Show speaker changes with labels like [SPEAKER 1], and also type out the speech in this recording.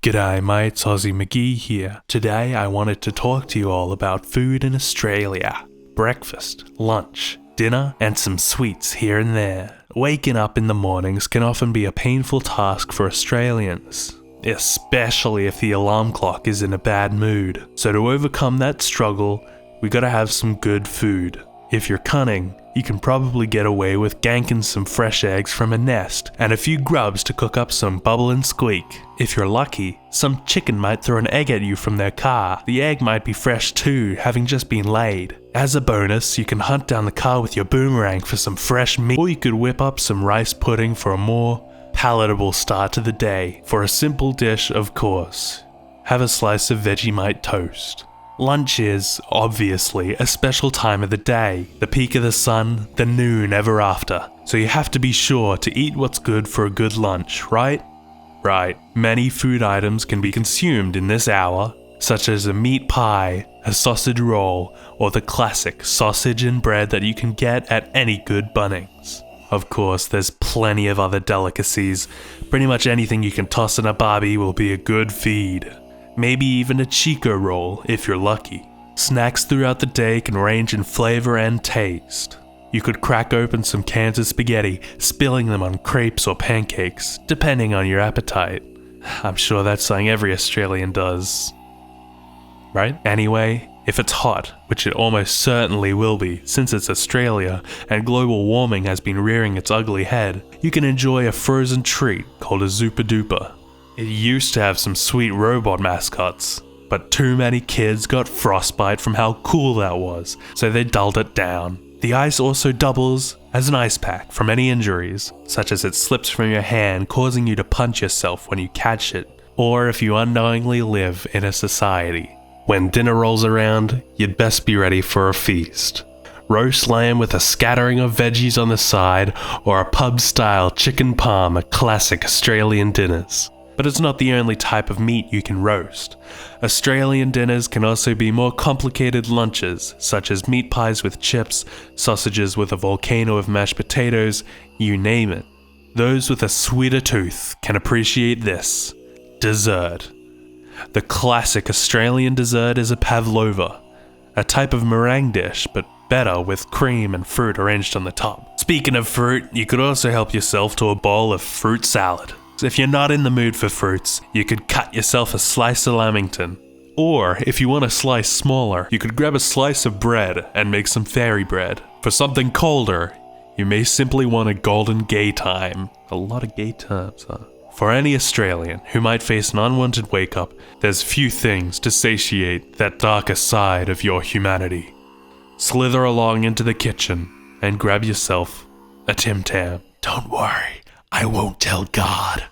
[SPEAKER 1] G'day mates, Ozzy McGee here. Today I wanted to talk to you all about food in Australia. Breakfast, lunch, dinner, and some sweets here and there. Waking up in the mornings can often be a painful task for Australians, especially if the alarm clock is in a bad mood. So to overcome that struggle, we gotta have some good food. If you're cunning, you can probably get away with ganking some fresh eggs from a nest and a few grubs to cook up some bubble and squeak. If you're lucky, some chicken might throw an egg at you from their car. The egg might be fresh too, having just been laid. As a bonus, you can hunt down the car with your boomerang for some fresh meat, or you could whip up some rice pudding for a more palatable start to the day. For a simple dish, of course, have a slice of Vegemite toast. Lunch is, obviously, a special time of the day, the peak of the sun, the noon ever after, so you have to be sure to eat what's good for a good lunch, right? Right. Many food items can be consumed in this hour, such as a meat pie, a sausage roll, or the classic sausage and bread that you can get at any good Bunnings. Of course, there's plenty of other delicacies. Pretty much anything you can toss in a barbie will be a good feed. Maybe even a Chico roll if you're lucky. Snacks throughout the day can range in flavor and taste. You could crack open some cans of spaghetti, spilling them on crepes or pancakes, depending on your appetite. I'm sure that's something every Australian does. Right? Anyway, if it's hot, which it almost certainly will be since it's Australia and global warming has been rearing its ugly head, you can enjoy a frozen treat called a Zooper Dooper. It used to have some sweet robot mascots, but too many kids got frostbite from how cool that was, so they dulled it down. The ice also doubles as an ice pack from any injuries, such as it slips from your hand causing you to punch yourself when you catch it, or if you unknowingly live in a society. When dinner rolls around, you'd best be ready for a feast. Roast lamb with a scattering of veggies on the side, or a pub-style chicken parm are classic Australian dinners. But it's not the only type of meat you can roast. Australian dinners can also be more complicated lunches, such as meat pies with chips, sausages with a volcano of mashed potatoes, you name it. Those with a sweeter tooth can appreciate this. Dessert. The classic Australian dessert is a pavlova, a type of meringue dish, but better with cream and fruit arranged on the top. Speaking of fruit, you could also help yourself to a bowl of fruit salad. If you're not in the mood for fruits, you could cut yourself a slice of lamington. Or, if you want a slice smaller, you could grab a slice of bread and make some fairy bread. For something colder, you may simply want a golden gay time. A lot of gay terms, huh? For any Australian who might face an unwanted wake-up, there's few things to satiate that darker side of your humanity. Slither along into the kitchen and grab yourself a Tim Tam. Don't worry, I won't tell God.